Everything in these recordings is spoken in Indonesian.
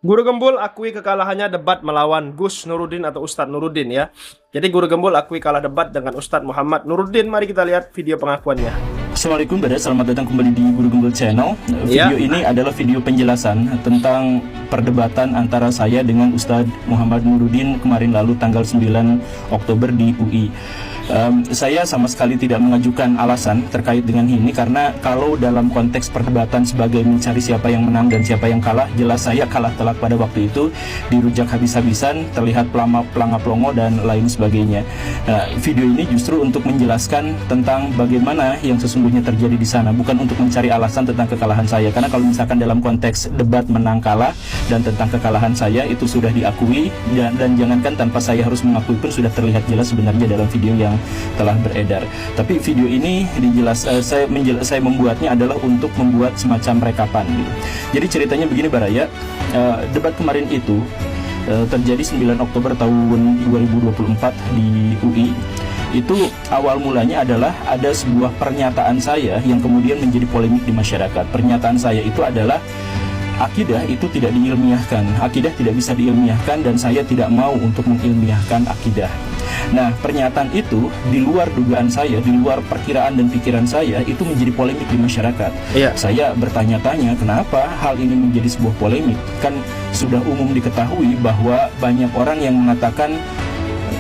Guru Gembul akui kekalahannya debat melawan Gus Nuruddin atau Ustadz Nuruddin ya. Jadi Guru Gembul akui kalah debat dengan Ustadz Muhammad Nuruddin. Mari kita lihat video pengakuannya. Assalamualaikum brother, selamat datang kembali di Guru Gembul Channel. Video ini adalah video penjelasan tentang perdebatan antara saya dengan Ustadz Muhammad Nuruddin kemarin lalu tanggal 9 Oktober di UI. Saya sama sekali tidak mengajukan alasan terkait dengan ini, karena kalau dalam konteks perdebatan sebagai mencari siapa yang menang dan siapa yang kalah, jelas saya kalah telak pada waktu itu, dirujak habis-habisan, terlihat pelanga-pelongo dan lain sebagainya. Video ini justru untuk menjelaskan tentang bagaimana yang sesungguhnya terjadi di sana, bukan untuk mencari alasan tentang kekalahan saya. Karena kalau misalkan dalam konteks debat menang kalah dan tentang kekalahan saya itu sudah diakui, dan jangankan tanpa saya harus mengakui pun sudah terlihat jelas sebenarnya dalam video yang telah beredar. Tapi video ini saya membuatnya adalah untuk membuat semacam rekapan gitu. Jadi ceritanya begini Baraya, debat kemarin itu terjadi 9 Oktober tahun 2024 di UI. Itu awal mulanya adalah ada sebuah pernyataan saya yang kemudian menjadi polemik di masyarakat. Pernyataan saya itu adalah akidah itu tidak diilmiahkan, akidah tidak bisa diilmiahkan, dan saya tidak mau untuk mengilmiahkan akidah. Nah, pernyataan itu di luar dugaan saya, di luar perkiraan dan pikiran saya, itu menjadi polemik di masyarakat. Saya bertanya-tanya kenapa hal ini menjadi sebuah polemik. Kan sudah umum diketahui bahwa banyak orang yang mengatakan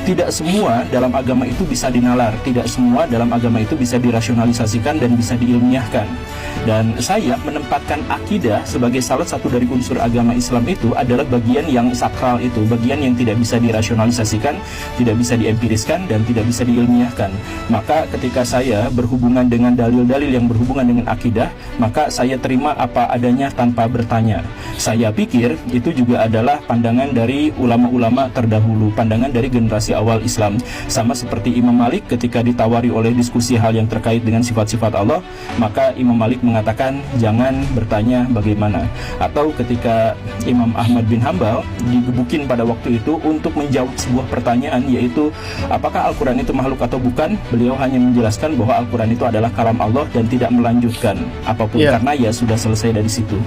tidak semua dalam agama itu bisa dinalar, tidak semua dalam agama itu bisa dirasionalisasikan dan bisa diilmiahkan. Dan saya menempatkan akidah sebagai salah satu dari unsur agama Islam itu adalah bagian yang sakral itu, bagian yang tidak bisa dirasionalisasikan, tidak bisa diempiriskan, dan tidak bisa diilmiahkan. Maka ketika saya berhubungan dengan dalil-dalil yang berhubungan dengan akidah, maka saya terima apa adanya tanpa bertanya. Saya pikir itu juga adalah pandangan dari ulama-ulama terdahulu, pandangan dari generasi awal Islam. Sama seperti Imam Malik ketika ditawari oleh diskusi hal yang terkait dengan sifat-sifat Allah, maka Imam Malik mengatakan jangan bertanya bagaimana. Atau ketika Imam Ahmad bin Hambal digebukin pada waktu itu untuk menjawab sebuah pertanyaan, yaitu apakah Al-Quran itu makhluk atau bukan, beliau hanya menjelaskan bahwa Al-Quran itu adalah kalam Allah dan tidak melanjutkan apapun, karena ya sudah selesai dari situ.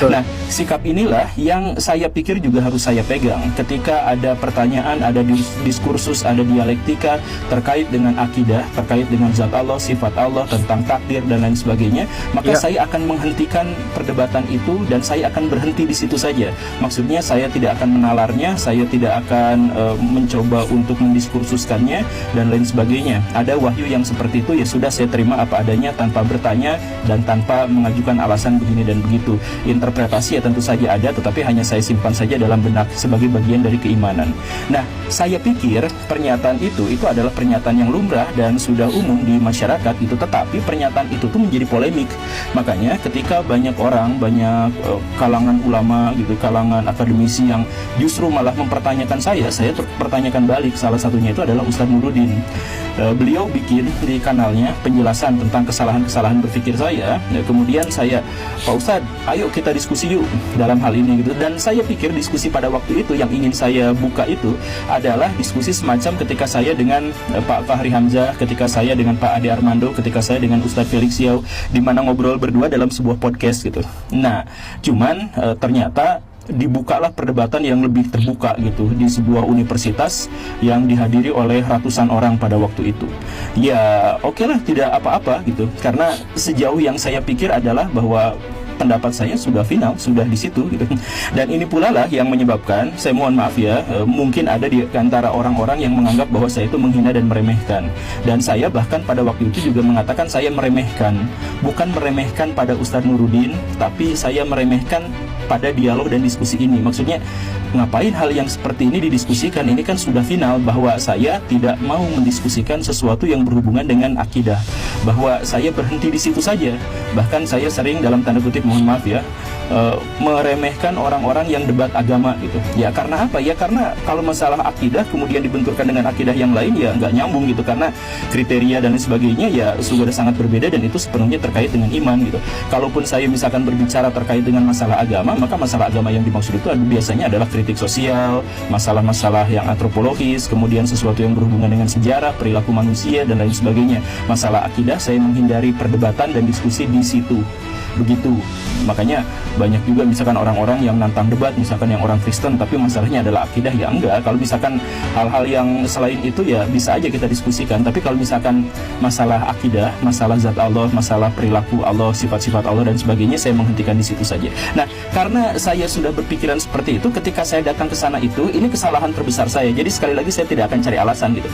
Nah, sikap inilah yang saya pikir juga harus saya pegang ketika ada pertanyaan, ada diskursus, ada dialektika terkait dengan akidah, terkait dengan zat Allah, sifat Allah, tentang takdir dan lain sebagainya. Maka saya akan menghentikan perdebatan itu dan saya akan berhenti di situ saja. Maksudnya saya tidak akan menalarnya, saya tidak akan mencoba untuk mendiskursuskannya dan lain sebagainya. Ada wahyu yang seperti itu, ya sudah saya terima apa adanya tanpa bertanya dan tanpa mengajukan alasan begini dan begitu. Interpretasi ya tentu saja ada, tetapi hanya saya simpan saja dalam benak sebagai bagian dari keimanan. Nah, saya pikir pernyataan itu adalah pernyataan yang lumrah dan sudah umum di masyarakat gitu, tetapi pernyataan itu tuh menjadi polemik. Makanya ketika banyak orang, banyak kalangan ulama gitu, kalangan akademisi yang justru malah mempertanyakan saya pertanyakan balik. Salah satunya itu adalah Ustadz Nuruddin. Beliau bikin di kanalnya penjelasan tentang kesalahan-kesalahan berpikir saya. Kemudian saya, Pak Ustadz, ayo kita diskusi yuk dalam hal ini gitu. Dan saya pikir diskusi pada waktu itu yang ingin saya buka itu adalah diskusi semacam ketika saya dengan Pak Fahri Hamzah, ketika saya dengan Pak Ade Armando, ketika saya dengan Ustadz Felix Yao, di mana ngobrol berdua dalam sebuah podcast gitu. Nah, cuman ternyata dibukalah perdebatan yang lebih terbuka gitu di sebuah universitas yang dihadiri oleh ratusan orang pada waktu itu. Ya oke lah, tidak apa-apa gitu, karena sejauh yang saya pikir adalah bahwa pendapat saya sudah final, sudah di situ gitu. Dan ini pula lah yang menyebabkan, saya mohon maaf ya, mungkin ada di antara orang-orang yang menganggap bahwa saya itu menghina dan meremehkan. Dan saya bahkan pada waktu itu juga mengatakan saya meremehkan, bukan meremehkan pada Ustadz Nuruddin, tapi saya meremehkan pada dialog dan diskusi ini. Maksudnya ngapain hal yang seperti ini didiskusikan? Ini kan sudah final bahwa saya tidak mau mendiskusikan sesuatu yang berhubungan dengan akidah, bahwa saya berhenti di situ saja. Bahkan saya sering dalam tanda kutip, mohon maaf ya, meremehkan orang-orang yang debat agama gitu. Ya karena apa? Ya karena kalau masalah akidah kemudian dibenturkan dengan akidah yang lain, ya nggak nyambung gitu, karena kriteria dan lain sebagainya ya sudah sangat berbeda, dan itu sepenuhnya terkait dengan iman gitu. Kalaupun saya misalkan berbicara terkait dengan masalah agama, maka masalah agama yang dimaksud itu biasanya adalah kritik sosial, masalah-masalah yang antropologis, kemudian sesuatu yang berhubungan dengan sejarah, perilaku manusia dan lain sebagainya. Masalah akidah saya menghindari perdebatan dan diskusi di situ. begitu. Makanya banyak juga misalkan orang-orang yang nantang debat, misalkan yang orang Kristen, tapi masalahnya adalah akidah, ya enggak. Kalau misalkan hal-hal yang selain itu ya bisa aja kita diskusikan, tapi kalau misalkan masalah akidah, masalah zat Allah, masalah perilaku Allah, sifat-sifat Allah dan sebagainya, saya menghentikan di situ saja. Nah, karena saya sudah berpikiran seperti itu, ketika saya datang ke sana itu, ini kesalahan terbesar saya. Jadi sekali lagi saya tidak akan cari alasan gitu.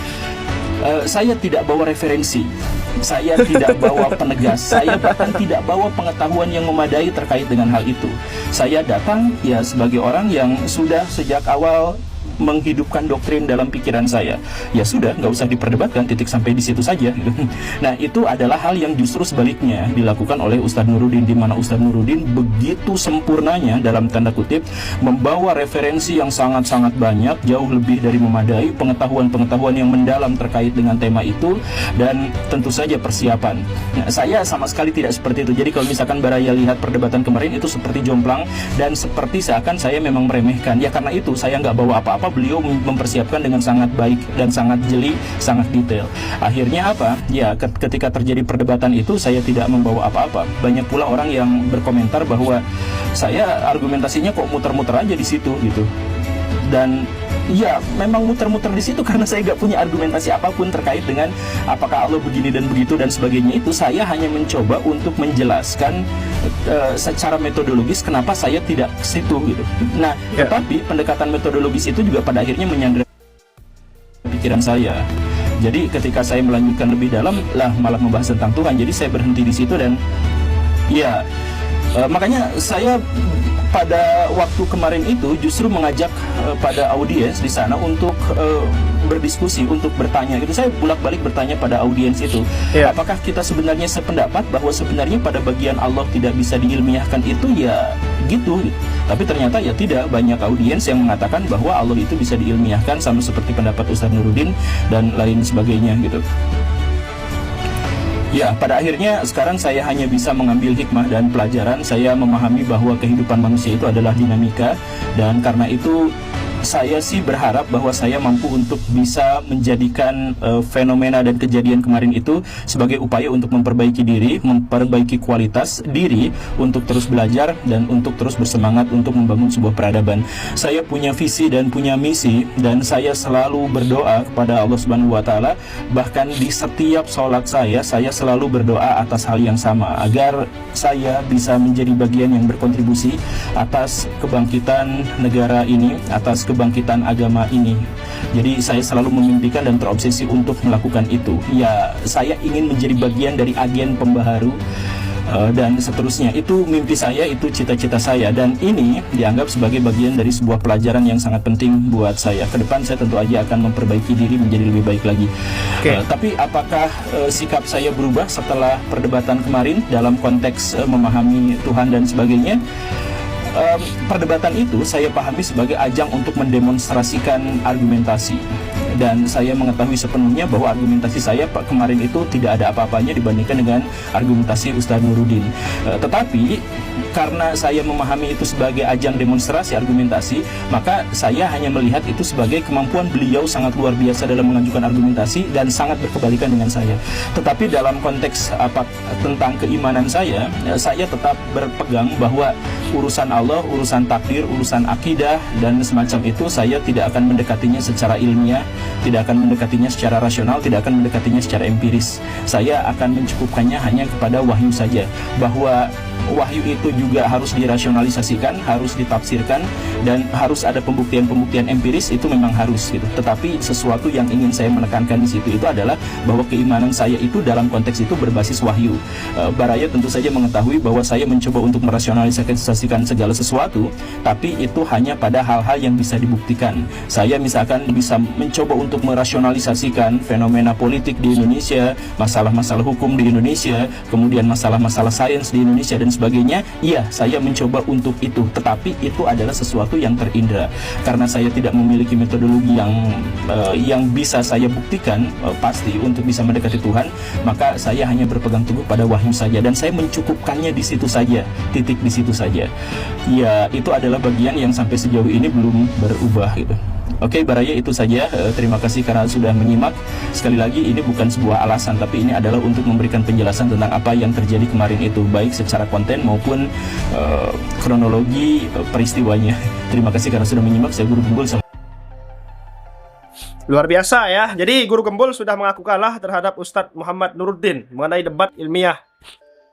Saya tidak bawa referensi, saya tidak bawa penegas, saya bahkan tidak bawa pengetahuan yang memadai terkait dengan hal itu. Saya datang ya sebagai orang yang sudah sejak awal menghidupkan doktrin dalam pikiran saya. Ya sudah, nggak usah diperdebatkan, titik sampai di situ saja. Nah, itu adalah hal yang justru sebaliknya dilakukan oleh Ustadz Nuruddin, di mana Ustadz Nuruddin begitu sempurnanya dalam tanda kutip membawa referensi yang sangat-sangat banyak, jauh lebih dari memadai, pengetahuan-pengetahuan yang mendalam terkait dengan tema itu, dan tentu saja persiapan. Nah, saya sama sekali tidak seperti itu. Jadi kalau misalkan Baraya lihat perdebatan kemarin itu seperti jomplang dan seperti seakan saya memang meremehkan. Ya karena itu saya nggak bawa apa-apa, beliau mempersiapkan dengan sangat baik dan sangat jeli, sangat detail. Akhirnya apa? Ya ketika terjadi perdebatan itu saya tidak membawa apa-apa. Banyak pula orang yang berkomentar bahwa saya argumentasinya kok muter-muter aja di situ gitu. Dan ya memang muter-muter di situ karena saya nggak punya argumentasi apapun terkait dengan apakah Allah begini dan begitu dan sebagainya. Itu saya hanya mencoba untuk menjelaskan secara metodologis kenapa saya tidak ke situ gitu. Nah, tetapi pendekatan metodologis itu juga pada akhirnya menyandera pikiran saya. Jadi ketika saya melanjutkan lebih dalam lah malah membahas tentang Tuhan. Jadi saya berhenti di situ dan ya makanya saya pada waktu kemarin itu justru mengajak pada audiens di sana untuk berdiskusi, untuk bertanya. Itu saya bolak-balik bertanya pada audiens itu, apakah kita sebenarnya sependapat bahwa sebenarnya pada bagian Allah tidak bisa diilmiahkan itu ya gitu. Tapi ternyata ya tidak, banyak audiens yang mengatakan bahwa Allah itu bisa diilmiahkan sama seperti pendapat Ustadz Nuruddin dan lain sebagainya gitu. Ya, pada akhirnya sekarang saya hanya bisa mengambil hikmah dan pelajaran. Saya memahami bahwa kehidupan manusia itu adalah dinamika, dan karena itu saya sih berharap bahwa saya mampu untuk bisa menjadikan fenomena dan kejadian kemarin itu sebagai upaya untuk memperbaiki diri, memperbaiki kualitas diri, untuk terus belajar dan untuk terus bersemangat untuk membangun sebuah peradaban. Saya punya visi dan punya misi, dan saya selalu berdoa kepada Allah Subhanahu wa Ta'ala. Bahkan di setiap sholat saya selalu berdoa atas hal yang sama, agar saya bisa menjadi bagian yang berkontribusi atas kebangkitan negara ini, atas kebangkitan agama ini. Jadi saya selalu memimpikan dan terobsesi untuk melakukan itu. Ya, saya ingin menjadi bagian dari agen pembaharu dan seterusnya. Itu mimpi saya, itu cita-cita saya, dan ini dianggap sebagai bagian dari sebuah pelajaran yang sangat penting buat saya. Ke depan saya tentu aja akan memperbaiki diri menjadi lebih baik lagi. Tapi apakah sikap saya berubah setelah perdebatan kemarin dalam konteks memahami Tuhan dan sebagainya? Perdebatan itu saya pahami sebagai ajang untuk mendemonstrasikan argumentasi, dan saya mengetahui sepenuhnya bahwa argumentasi saya kemarin itu tidak ada apa-apanya dibandingkan dengan argumentasi Ustadz Nuruddin. Tetapi karena saya memahami itu sebagai ajang demonstrasi argumentasi, maka saya hanya melihat itu sebagai kemampuan beliau sangat luar biasa dalam mengajukan argumentasi dan sangat berkebalikan dengan saya. Tetapi dalam konteks tentang keimanan saya tetap berpegang bahwa urusan Allah, urusan takdir, urusan akidah dan semacam itu saya tidak akan mendekatinya secara ilmiah, tidak akan mendekatinya secara rasional, tidak akan mendekatinya secara empiris. Saya akan mencukupkannya hanya kepada wahyu saja, bahwa wahyu itu juga harus dirasionalisasikan, harus ditafsirkan, dan harus ada pembuktian-pembuktian empiris, itu memang harus gitu. Tetapi sesuatu yang ingin saya menekankan di situ itu adalah bahwa keimanan saya itu dalam konteks itu berbasis wahyu. Baraya tentu saja mengetahui bahwa saya mencoba untuk merasionalisasikan segala sesuatu, tapi itu hanya pada hal-hal yang bisa dibuktikan. Saya misalkan bisa mencoba untuk merasionalisasikan fenomena politik di Indonesia, masalah-masalah hukum di Indonesia, kemudian masalah-masalah sains di Indonesia dan sebagainya. Iya, saya mencoba untuk itu, tetapi itu adalah sesuatu yang terindra. Karena saya tidak memiliki metodologi yang bisa saya buktikan pasti untuk bisa mendekati Tuhan, maka saya hanya berpegang teguh pada wahyu saja, dan saya mencukupkannya di situ saja, titik di situ saja. Ya, itu adalah bagian yang sampai sejauh ini belum berubah gitu. Oke, Baraya, itu saja. Terima kasih karena sudah menyimak. Sekali lagi, ini bukan sebuah alasan, tapi ini adalah untuk memberikan penjelasan tentang apa yang terjadi kemarin itu, baik secara konten maupun kronologi peristiwanya. Terima kasih karena sudah menyimak. Saya Guru Gembul. Luar biasa ya. Jadi Guru Gembul sudah mengaku kalah terhadap Ustadz Muhammad Nuruddin mengenai debat ilmiah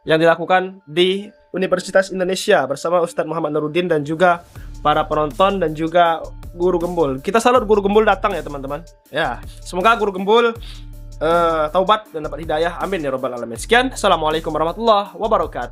yang dilakukan di Universitas Indonesia bersama Ustadz Muhammad Nuruddin dan juga para penonton dan juga Guru Gembul. Kita salut Guru Gembul datang ya teman-teman. Ya, semoga Guru Gembul taubat dan dapat hidayah. Amin ya robbal alamin. Sekian. Assalamualaikum warahmatullahi wabarakatuh.